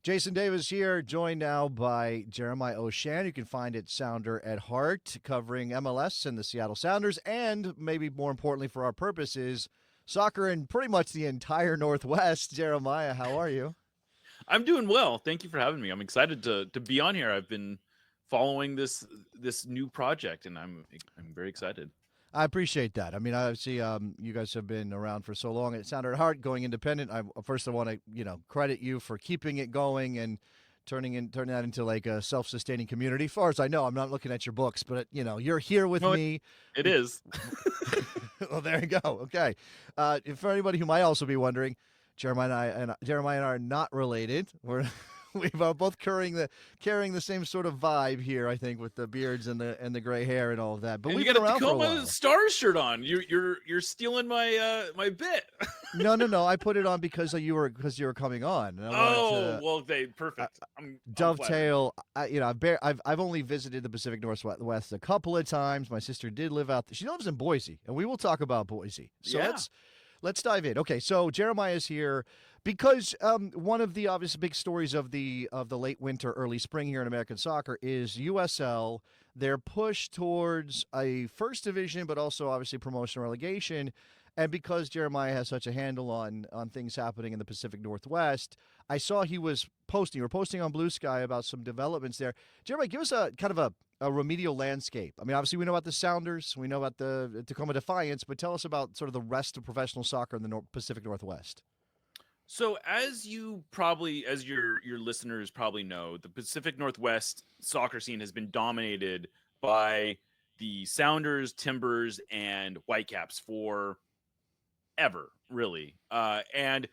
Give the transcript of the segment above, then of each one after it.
Jason Davis here, joined now by Jeremiah Oshan. You can find it Sounder at Heart, covering MLS and the Seattle Sounders, and maybe more importantly for our purposes, soccer in pretty much the entire Northwest. Jeremiah, how are you? I'm doing well. Thank you for having me. I'm excited to be on here. I've been following this new project, and I'm very excited. I appreciate that. I mean, obviously, you guys have been around for so long at Sounder at Heart, going independent. I want to, credit you for keeping it going and turning that into like a self-sustaining community. As far as I know, I'm not looking at your books, but you're here with No, me. it is. Well, there you go. Okay. For anybody who might also be wondering, Jeremiah and I are not related. We are both carrying the same sort of vibe here. I think with the beards and the gray hair and all of that. But And we've you been got a around for a Tacoma while. Stars shirt on. You're stealing my bit. No. I put it on because you were coming on, and I wanted Oh to well, perfect. I'm flattered. dovetail. I've only visited the Pacific Northwest a couple of times. My sister did live out there. She lives in Boise, and we will talk about Boise. So Yeah. let's dive in. Okay, so Jeremiah is here because one of the obvious big stories of the late winter, early spring here in American soccer is USL. Their push towards a first division, but also obviously promotion and relegation. And because Jeremiah has such a handle on things happening in the Pacific Northwest, I saw he was posting. You were posting on Blue Sky about some developments there. Jeremiah, give us a kind of a remedial landscape. I mean, obviously we know about the Sounders, we know about the Tacoma Defiance, but tell us about sort of the rest of professional soccer in the Pacific Northwest. So as your listeners probably know, the Pacific Northwest soccer scene has been dominated by the Sounders, Timbers, and Whitecaps for ever, really. And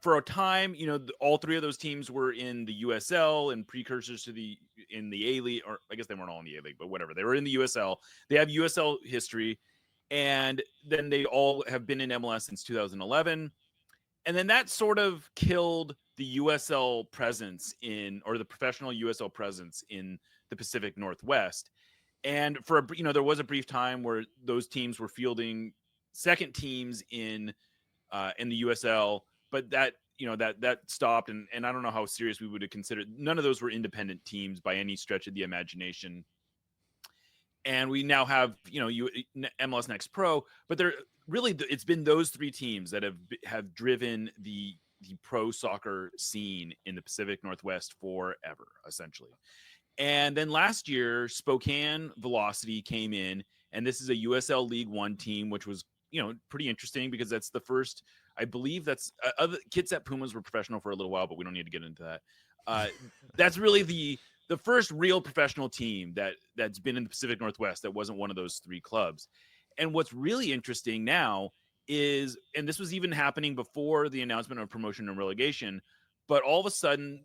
for a time, all three of those teams were in the USL and precursors to in the A League, or I guess they weren't all in the A League, but whatever. They were in the USL. They have USL history, and then they all have been in MLS since 2011. And then that sort of killed the USL presence or the professional USL presence in the Pacific Northwest. And there was a brief time where those teams were fielding second teams in the USL, but that stopped, and I don't know how serious we would have considered. None of those were independent teams by any stretch of the imagination. And we now have MLS Next Pro, but it's been those three teams that have driven the pro soccer scene in the Pacific Northwest forever, essentially. And then last year, Spokane Velocity came in, and this is a USL League One team, which was pretty interesting because that's the first. I believe that's other Kitsap Pumas were professional for a little while, but we don't need to get into that. That's really the first real professional team that's been in the Pacific Northwest that wasn't one of those three clubs. And what's really interesting now is, and this was even happening before the announcement of promotion and relegation, but all of a sudden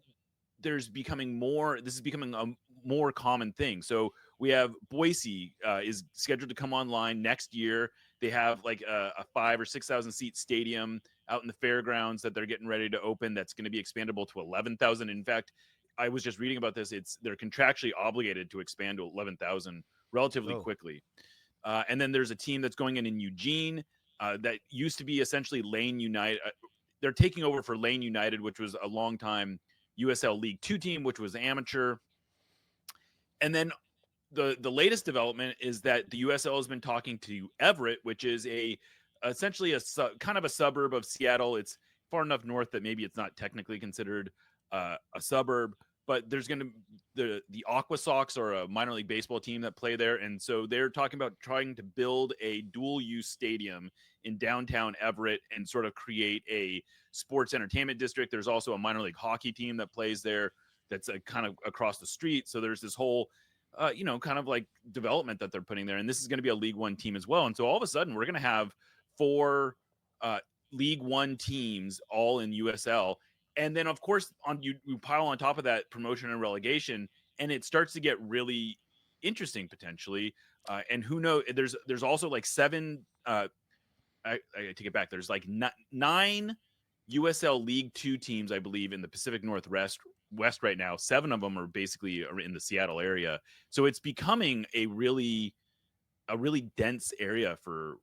this is becoming a more common thing. So we have Boise is scheduled to come online next year. They have like a 5,000 or 6,000 seat stadium out in the fairgrounds that they're getting ready to open. That's going to be expandable to 11,000. In fact, I was just reading about this. They're contractually obligated to expand to 11,000 relatively quickly. And then there's a team that's going in Eugene that used to be essentially Lane United. They're taking over for Lane United, which was a long time USL League Two team, which was amateur. And then the latest development is that the USL has been talking to Everett, which is essentially kind of a suburb of Seattle. It's far enough north that maybe it's not technically considered a suburb, but there's going to the Aqua Sox are a minor league baseball team that play there, and so they're talking about trying to build a dual use stadium in downtown Everett and sort of create a sports entertainment district. There's also a minor league hockey team that plays there that's kind of across the street. So there's this whole kind of like development that they're putting there, and this is going to be a League One team as well. And so all of a sudden we're going to have four League One teams all in USL. And then, of course, you pile on top of that promotion and relegation, and it starts to get really interesting potentially. And who knows? There's also like seven. I take it back. There's like nine USL League Two teams, I believe, in the Pacific Northwest right now. Seven of them are basically in the Seattle area. So it's becoming a really dense area for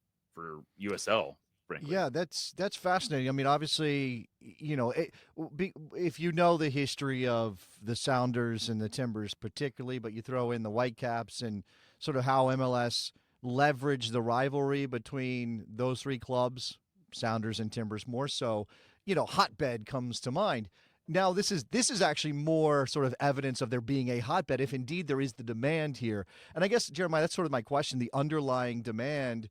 USL. frankly. Yeah, that's fascinating. I mean, obviously, if you know the history of the Sounders and the Timbers, particularly, but you throw in the Whitecaps and sort of how MLS leveraged the rivalry between those three clubs, Sounders and Timbers, more so, hotbed comes to mind. Now, this is actually more sort of evidence of there being a hotbed, if indeed there is the demand here. And I guess, Jeremiah, that's sort of my question: the underlying demand.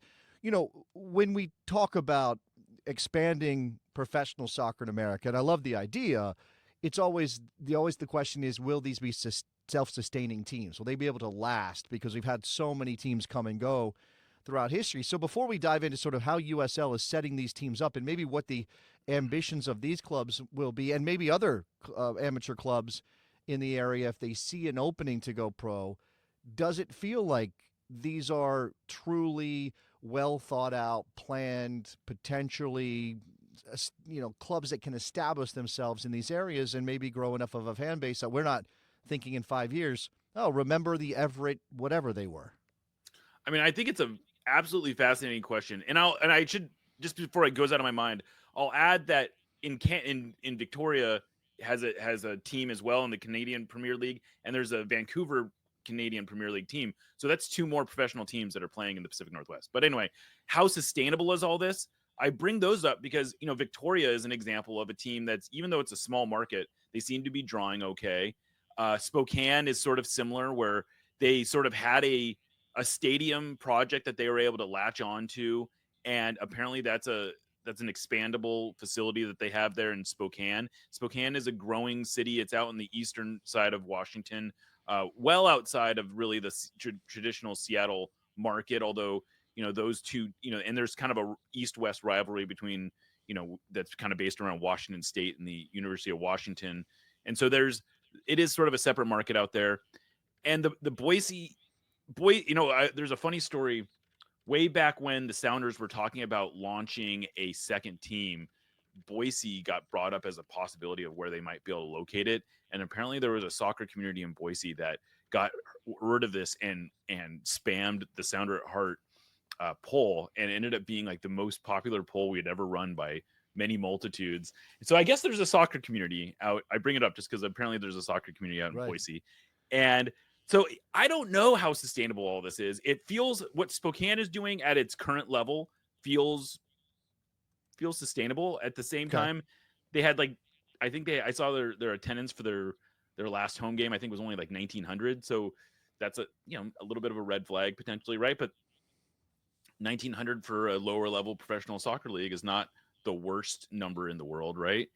When we talk about expanding professional soccer in America, and I love the idea, it's always the question is, will these be self-sustaining teams? Will they be able to last? Because we've had so many teams come and go throughout history. So before we dive into sort of how USL is setting these teams up and maybe what the ambitions of these clubs will be, and maybe other amateur clubs in the area, if they see an opening to go pro, does it feel like these are truly well thought out, planned, potentially, clubs that can establish themselves in these areas and maybe grow enough of a fan base that we're not thinking in 5 years, oh, remember the Everett, whatever they were? I mean, I think it's a absolutely fascinating question, and I should, just before it goes out of my mind, I'll add that in Victoria has a team as well in the Canadian Premier League, and there's a Vancouver Canadian Premier League team. So that's two more professional teams that are playing in the Pacific Northwest. But anyway, how sustainable is all this? I bring those up because, Victoria is an example of a team that's, even though it's a small market, they seem to be drawing okay. Spokane is sort of similar, where they sort of had a stadium project that they were able to latch on to, and apparently that's an expandable facility that they have there in Spokane. Spokane is a growing city. It's out on the eastern side of Washington, well outside of really the traditional Seattle market, although those two, and there's kind of a east-west rivalry between, that's kind of based around Washington State and the University of Washington, and so it is sort of a separate market out there. And the Boise there's a funny story. Way back when the Sounders were talking about launching a second team, Boise got brought up as a possibility of where they might be able to locate it. And apparently there was a soccer community in Boise that got word of this and spammed the Sounder at Heart poll, and ended up being like the most popular poll we had ever run by many multitudes. And so I guess there's a soccer community out. I bring it up just because apparently there's a soccer community out in Boise. And so I don't know how sustainable all this is. It feels, what Spokane is doing at its current level feels sustainable. At the same time, they had I saw their attendance for their last home game, I think, was only like 1,900. So that's a little bit of a red flag potentially, right? But 1,900 for a lower level professional soccer league is not the worst number in the world, right?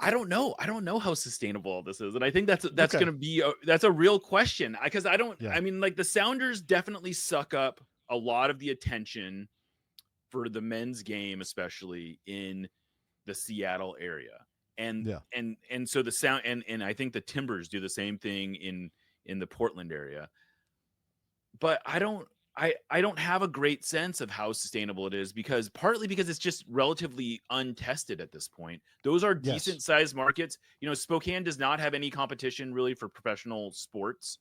I don't know how sustainable all this is, and I think that's going to be that's a real question, because I mean, like, the Sounders definitely suck up a lot of the attention for the men's game, especially in the Seattle area, and so the Sound and I think the Timbers do the same thing in the Portland area, but I don't have a great sense of how sustainable it is, partly because it's just relatively untested at this point. Those are decent sized markets. Spokane does not have any competition really for professional sports.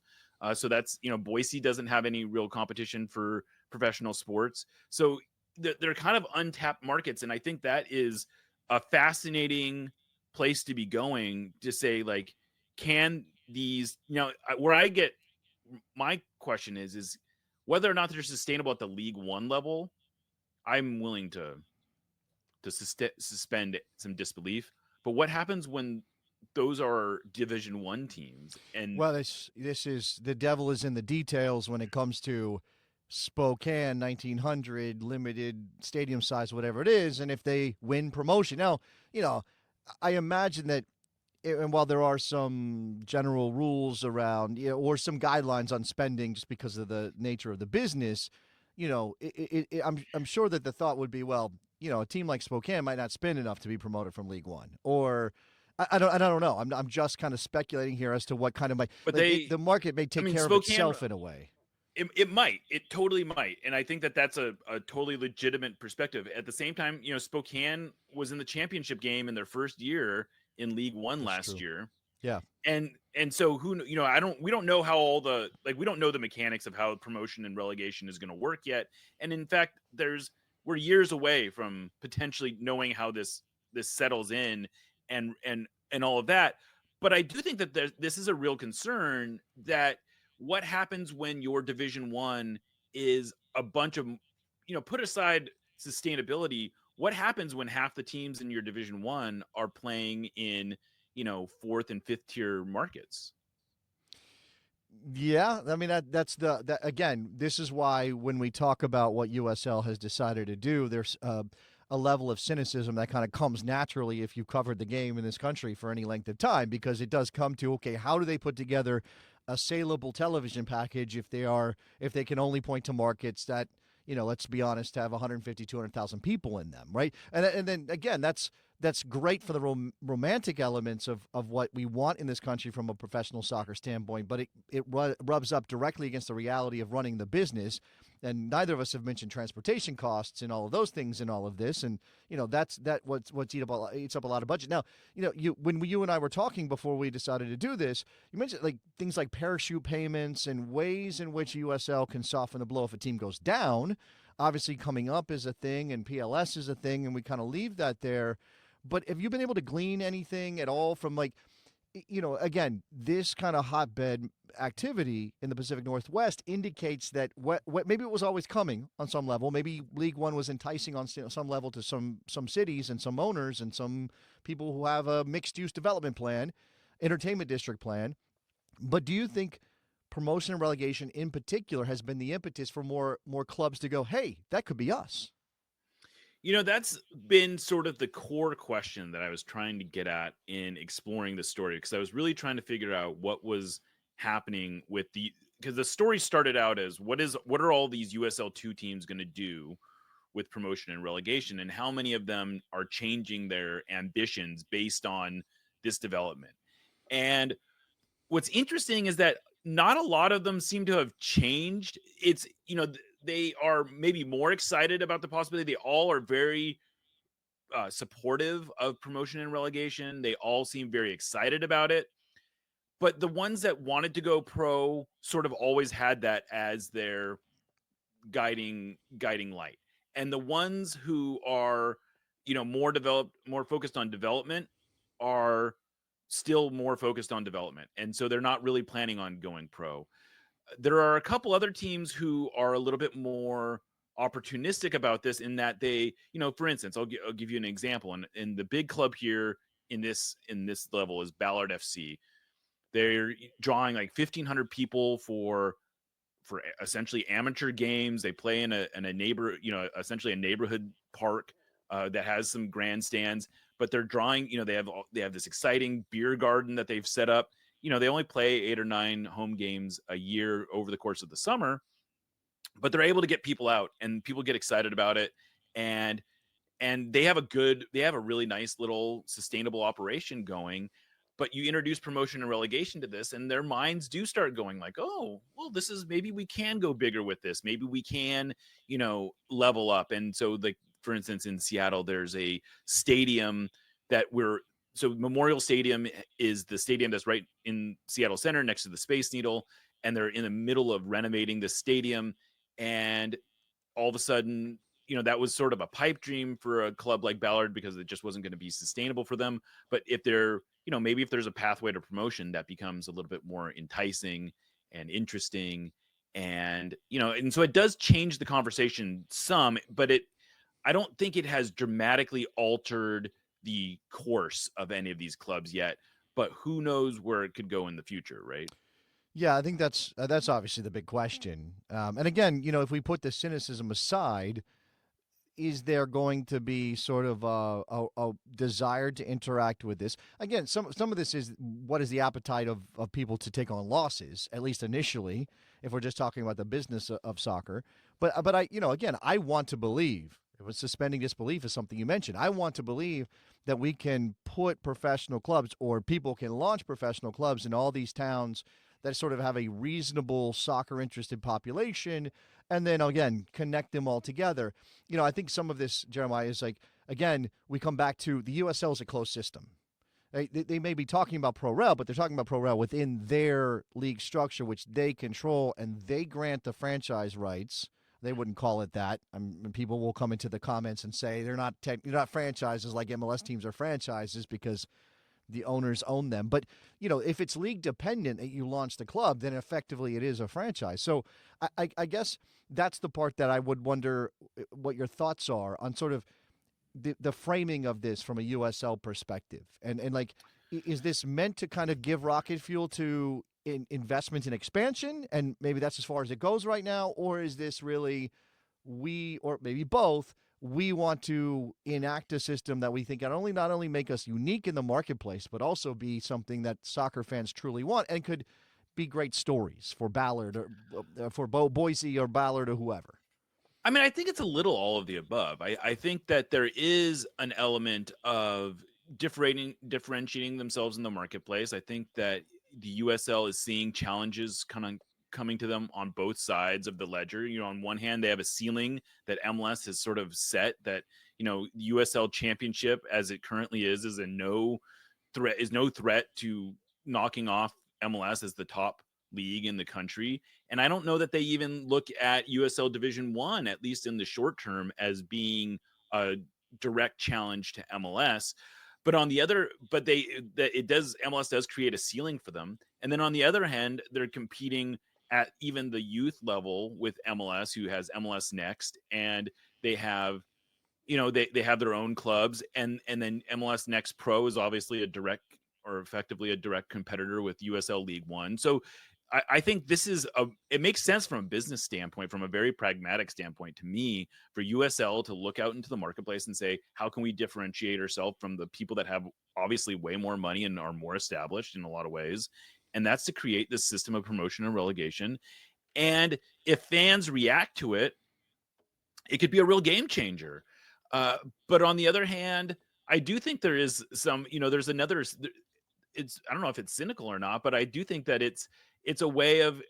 So that's, Boise doesn't have any real competition for professional sports. So they're kind of untapped markets. And I think that is a fascinating place to be going, to say, like, can these, where I get, my question is whether or not they're sustainable at the League One level. I'm willing to suspend some disbelief. But what happens when those are Division One teams? And this is, the devil is in the details when it comes to Spokane, 1,900, limited stadium size, whatever it is, and if they win promotion. Now, I imagine that, and while there are some general rules around, or some guidelines on spending just because of the nature of the business, I'm sure that the thought would be, well, a team like Spokane might not spend enough to be promoted from League One, or I don't know. I'm just kind of speculating here as to what kind of the market may take care of itself in a way. It totally might. And I think that that's a totally legitimate perspective. At the same time, Spokane was in the championship game in their first year in League One last year. Yeah. And so we don't know how we don't know the mechanics of how promotion and relegation is going to work yet. And in fact, there's we're years away from potentially knowing how this settles in and all of that. But I do think that this is a real concern, that what happens when your Division One is a bunch of, put aside sustainability, what happens when half the teams in your Division One are playing in, fourth and fifth tier markets? Yeah, I mean that's that again. This is why when we talk about what USL has decided to do, there's a level of cynicism that kind of comes naturally if you've covered the game in this country for any length of time, because it does come to, okay, how do they put together a saleable television package if they can only point to markets that, let's be honest, have 150, 200,000 people in them, right? And then again, that's great for the romantic elements of what we want in this country from a professional soccer standpoint, but it rubs up directly against the reality of running the business. And neither of us have mentioned transportation costs and all of those things in all of this. And, that's what's eats up a lot of budget. Now, when you and I were talking before we decided to do this, you mentioned like things like parachute payments and ways in which USL can soften the blow if a team goes down. Obviously, coming up is a thing and PLS is a thing, and we kind of leave that there. But have you been able to glean anything at all from, like, again, this kind of hotbed activity in the Pacific Northwest indicates that what maybe it was always coming on some level. Maybe League One was enticing on some level to some cities and some owners and some people who have a mixed-use development plan, entertainment district plan. But do you think promotion and relegation in particular has been the impetus for more clubs to go, hey, that could be us? That's been sort of the core question that I was trying to get at in exploring the story, because I was really trying to figure out what was happening because the story started out as what are all these USL2 teams going to do with promotion and relegation, and how many of them are changing their ambitions based on this development. And what's interesting is that not a lot of them seem to have changed. It's, they are maybe more excited about the possibility. They all are very supportive of promotion and relegation. They all seem very excited about it. But the ones that wanted to go pro sort of always had that as their guiding light. And the ones who are, more developed, more focused on development, are still more focused on development. And so they're not really planning on going pro. There are a couple other teams who are a little bit more opportunistic about this, in that they, for instance, I'll give you an example. And the big club here in this level is Ballard FC. They're drawing like 1,500 people for essentially amateur games. They play in a neighbor, essentially a neighborhood park that has some grandstands. But they're drawing, they have this exciting beer garden that they've set up. They only play 8 or 9 home games a year over the course of the summer, but they're able to get people out, and people get excited about it. And they have a really nice little sustainable operation going. But you introduce promotion and relegation to this, and their minds do start going like, oh, well, this is, maybe we can go bigger with this. Maybe we can, level up. And so, like, for instance, in Seattle, there's a stadium so Memorial Stadium is the stadium that's right in Seattle Center next to the Space Needle. And they're in the middle of renovating the stadium. And all of a sudden, that was sort of a pipe dream for a club like Ballard, because it just wasn't going to be sustainable for them. But if they're, maybe if there's a pathway to promotion, that becomes a little bit more enticing and interesting. And, and so it does change the conversation some, but I don't think it has dramatically altered the course of any of these clubs yet. But who knows where it could go in the future, right? Yeah, I think that's obviously the big question. And again, if we put the cynicism aside, is there going to be sort of a desire to interact with this? Again, some of this is, what is the appetite of people to take on losses, at least initially, if we're just talking about the business of soccer. But I, again, I want to believe, if it's suspending disbelief is something you mentioned, I want to believe that we can put professional clubs, or people can launch professional clubs in all these towns that sort of have a reasonable soccer interested population, and then again connect them all together. I think some of this, Jeremiah, is like, again, we come back to the USL is a closed system. They may be talking about Pro Rel, but they're talking about Pro Rel within their league structure, which they control, and they grant the franchise rights. They wouldn't call it that. People will come into the comments and say they're not franchises like MLS teams are franchises because the owners own them. But, if it's league dependent that you launch the club, then effectively it is a franchise. So I guess that's the part that I would wonder what your thoughts are on sort of the framing of this from a USL perspective. And like, is this meant to kind of give rocket fuel to investment and expansion? And maybe that's as far as it goes right now. Or is this really or maybe both, we want to enact a system that we think can not only make us unique in the marketplace, but also be something that soccer fans truly want and could be great stories for Ballard or for Boise or Ballard or whoever? I mean, I think it's a little all of the above. I think that there is an element of differentiating themselves in the marketplace. I think that the USL is seeing challenges kind of coming to them on both sides of the ledger. On one hand, they have a ceiling that MLS has sort of set that, USL championship as it currently is a no threat to knocking off MLS as the top league in the country. And I don't know that they even look at USL Division 1, at least in the short term, as being a direct challenge to MLS. But on the other, MLS does create a ceiling for them. And then on the other hand, they're competing at even the youth level with MLS, who has MLS Next, and they have, they have their own clubs, and then MLS Next Pro is obviously effectively a direct competitor with USL League One. So I think it makes sense from a business standpoint, from a very pragmatic standpoint to me, for USL to look out into the marketplace and say, how can we differentiate ourselves from the people that have obviously way more money and are more established in a lot of ways? And that's to create this system of promotion and relegation. And if fans react to it, it could be a real game changer. But on the other hand, I do think there is some, there's another, I don't know if it's cynical or not, but I do think that it's a way of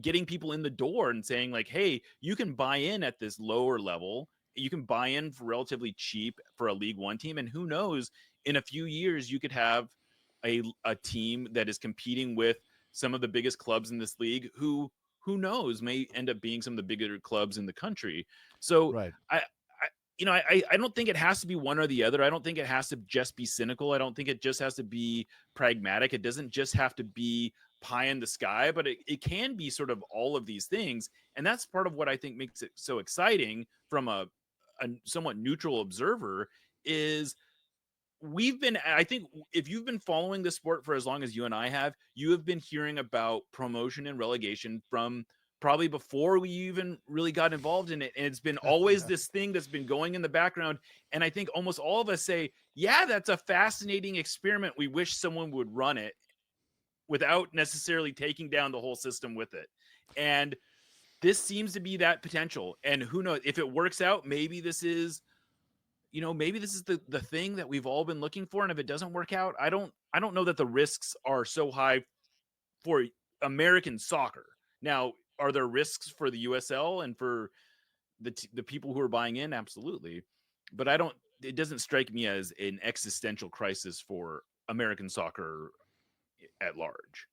getting people in the door and saying like, hey, you can buy in at this lower level. You can buy in for relatively cheap for a League One team. And who knows, in a few years, you could have a team that is competing with some of the biggest clubs in this league who knows may end up being some of the bigger clubs in the country. So Right. I don't think it has to be one or the other. I don't think it has to just be cynical. I don't think it just has to be pragmatic. It doesn't just have to be pie in the sky, but it can be sort of all of these things. And that's part of what I think makes it so exciting from a somewhat neutral observer is I think if you've been following the sport for as long as you and I have, you have been hearing about promotion and relegation from probably before we even really got involved in it. And it's been always this thing that's been going in the background. And I think almost all of us say, yeah, that's a fascinating experiment. We wish someone would run it without necessarily taking down the whole system with it. And this seems to be that potential. And who knows, if it works out, maybe this is the thing that we've all been looking for. And if it doesn't work out, I don't know that the risks are so high for American soccer. Now, are there risks for the USL and for the people who are buying in? Absolutely. But it doesn't strike me as an existential crisis for American soccer at large.